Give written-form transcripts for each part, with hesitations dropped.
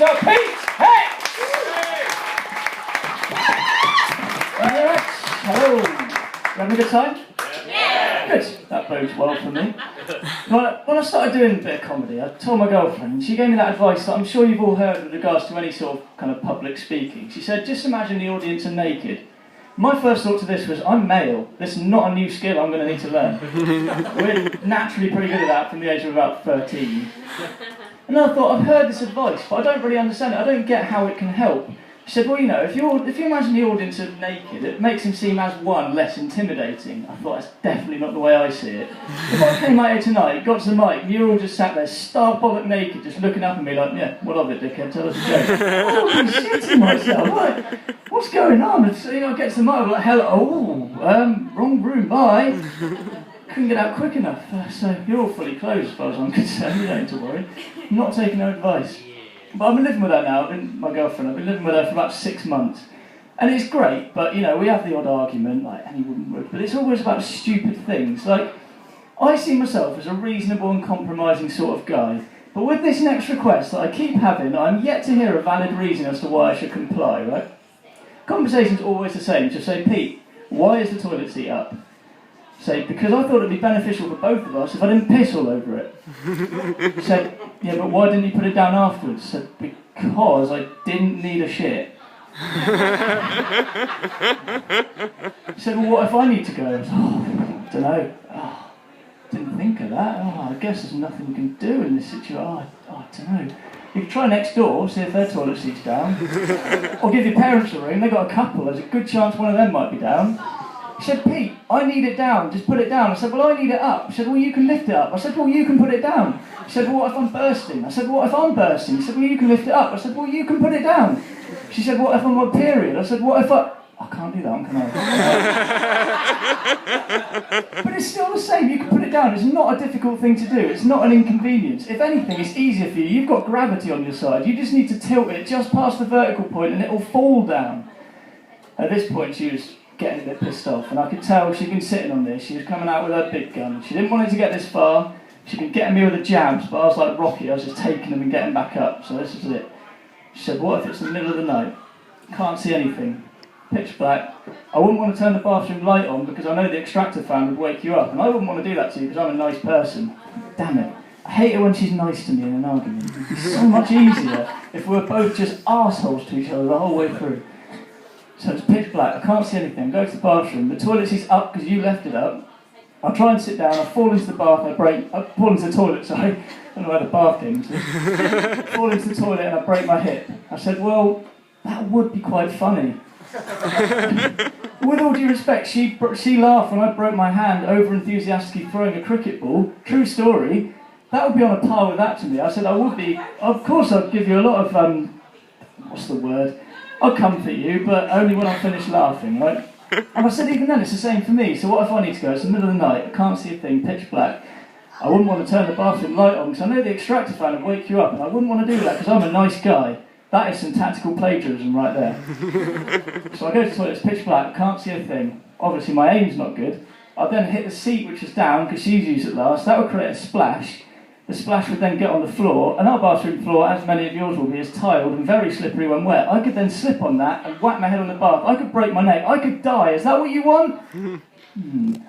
Mr. Pete Hicks! Hello. You having a good time? Yeah. Good. That bodes well for me. When I started doing a bit of comedy, I told my girlfriend, and she gave me that advice that I'm sure you've all heard with regards to any sort of kind of public speaking. She said, just imagine the audience are naked. My first thought to this was, I'm male. This is not a new skill I'm going to need to learn. We're naturally pretty good at that from the age of about 13. And then I thought, I've heard this advice, but I don't really understand it. I don't get how it can help. She said, well, you know, if you imagine the audience are naked, it makes them seem, as one, less intimidating. I thought, that's definitely not the way I see it. If I came out here tonight, got to the mic, and you're all just sat there, stark bollock naked, just looking up at me like, yeah, what of it, dickhead, tell us a joke. I'm shitting myself, like, what's going on? And so, you know, I get to the mic, I'm like, hello, wrong room, bye. Couldn't get out quick enough, so you're all fully closed as far as I'm concerned, you don't need to worry. I'm not taking no advice. But I've been living with her now, my girlfriend, I've been living with her for about 6 months. And it's great, but you know, we have the odd argument, like any woman would, but it's always about stupid things. Like, I see myself as a reasonable and compromising sort of guy, but with this next request that I keep having, I'm yet to hear a valid reason as to why I should comply, right? Conversation's always the same, just say, Pete, why is the toilet seat up? Say, because I thought it'd be beneficial for both of us if I didn't piss all over it. Said, yeah, but why didn't you put it down afterwards? Said, because I didn't need a shit. Said, well, what if I need to go? I said, oh, I don't know. Oh, didn't think of that. Oh, I guess there's nothing you can do in this situation. Oh, I don't know. You could try next door, see if their toilet seat's down. Or give your parents a ring, they've got a couple, there's a good chance one of them might be down. He said, Pete, I need it down, just put it down. I said, well, I need it up. He said, well, you can lift it up. I said, well, you can put it down. He said, well, what if I'm bursting? I said, what if I'm bursting? He said, well, you can lift it up. I said, well, you can put it down. She said, what if I'm on period? I said, what if I can't do that one, can I? But it's still the same, you can put it down. It's not a difficult thing to do. It's not an inconvenience. If anything, it's easier for you. You've got gravity on your side. You just need to tilt it just past the vertical point and it'll fall down. At this point, she was getting a bit pissed off, and I could tell she'd been sitting on this. She was coming out with her big gun. She didn't want it to get this far. She'd been getting me with the jabs, but I was like Rocky. I was just taking them and getting back up. So this was it. She said, what if it's the middle of the night? Can't see anything. Pitch black. I wouldn't want to turn the bathroom light on because I know the extractor fan would wake you up, and I wouldn't want to do that to you because I'm a nice person. Damn it. I hate it when she's nice to me in an argument. It's so much easier if we're both just arseholes to each other the whole way through. So it's pitch black, I can't see anything, go to the bathroom, the toilet seat's up because you left it up. I try and sit down, I fall into the bath, I fall into the toilet, sorry. I don't know where the bath came to. I fall into the toilet and I break my hip. I said, well, that would be quite funny. With all due respect, she laughed when I broke my hand over enthusiastically throwing a cricket ball. True story. That would be on a par with that to me. I said, I would be, of course I'd give you a lot of, what's the word? I'll comfort you, but only when I finish laughing, right? And I said, even then, it's the same for me. So what if I need to go? It's the middle of the night, I can't see a thing, pitch black. I wouldn't want to turn the bathroom light on, because I know the extractor fan would wake you up, and I wouldn't want to do that, because I'm a nice guy. That is some tactical plagiarism right there. So I go to the toilet, it's pitch black, I can't see a thing. Obviously, my aim's not good. I then hit the seat, which is down, because she's used it last. That would create a splash. The splash would then get on the floor, and our bathroom floor, as many of yours will be, is tiled and very slippery when wet. I could then slip on that and whack my head on the bath. I could break my neck. I could die. Is that what you want?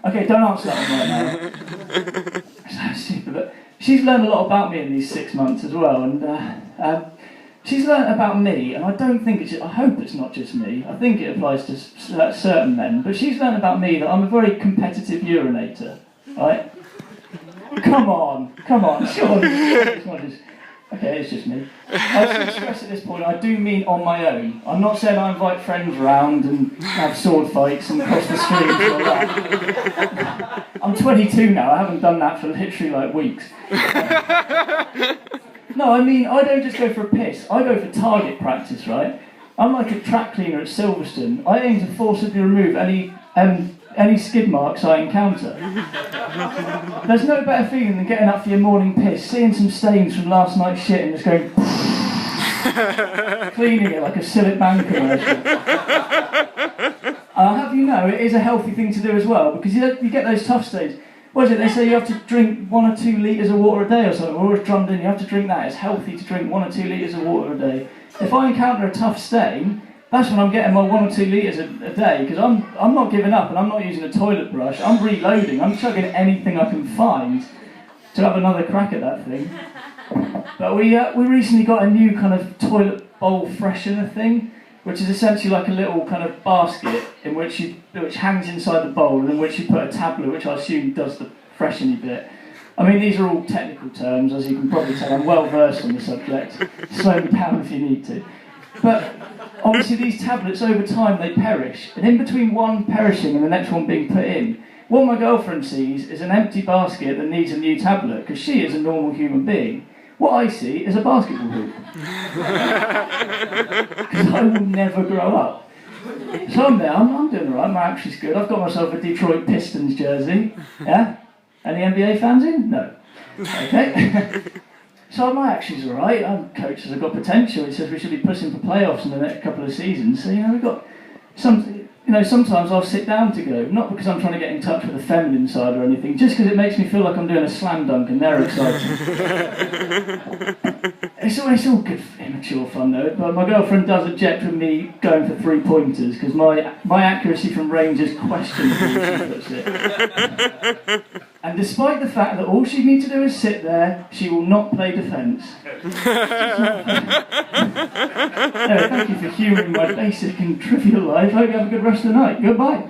Okay, don't answer that one right now. So stupid, but she's learned a lot about me in these 6 months as well, and she's learned about me, and I don't think I hope it's not just me. I think it applies to certain men, but she's learned about me that I'm a very competitive urinator, right? Come on, surely. Okay, it's just me. I should stress at this point, I do mean on my own. I'm not saying I invite friends round and have sword fights and cross the streams and all that. I'm 22 now, I haven't done that for literally like weeks. No, I mean, I don't just go for a piss, I go for target practice, right? I'm like a track cleaner at Silverstone. I aim to forcibly remove any skid marks I encounter. There's no better feeling than getting up for your morning piss, seeing some stains from last night's shit and just going cleaning it like a Sillet Bank commercial. I'll have you know, it is a healthy thing to do as well, because you get those tough stains. What is it? They say you have to drink 1 or 2 litres of water a day or something. We're always drummed in, you have to drink that. It's healthy to drink 1 or 2 litres of water a day. If I encounter a tough stain, that's when I'm getting my 1 or 2 litres a day, because I'm not giving up and I'm not using a toilet brush. I'm reloading. I'm chugging anything I can find to have another crack at that thing. But we recently got a new kind of toilet bowl freshener thing, which is essentially like a little kind of basket in which hangs inside the bowl, and in which you put a tablet, which I assume does the freshening bit. I mean, these are all technical terms, as you can probably tell. I'm well versed on the subject. Slow me down if you need to. But obviously these tablets, over time, they perish. And in between one perishing and the next one being put in, what my girlfriend sees is an empty basket that needs a new tablet, because she is a normal human being. What I see is a basketball hoop. Because I will never grow up. So I'm there, I'm doing alright, my action's good. I've got myself a Detroit Pistons jersey. Yeah? Any NBA fans in? No. Okay. So my action's alright. Coach says I've got potential. He says we should be pushing for playoffs in the next couple of seasons. So, we've got some... sometimes I'll sit down to go, not because I'm trying to get in touch with the feminine side or anything, just because it makes me feel like I'm doing a slam dunk and they're excited. It's all good, immature fun though, but my girlfriend does object with me going for 3-pointers, because my accuracy from range is questionable, as she puts it. And despite the fact that all she needs to do is sit there, she will not play defence. Thank you for humouring my basic and trivial life. Hope you have a good rest of the night. Goodbye.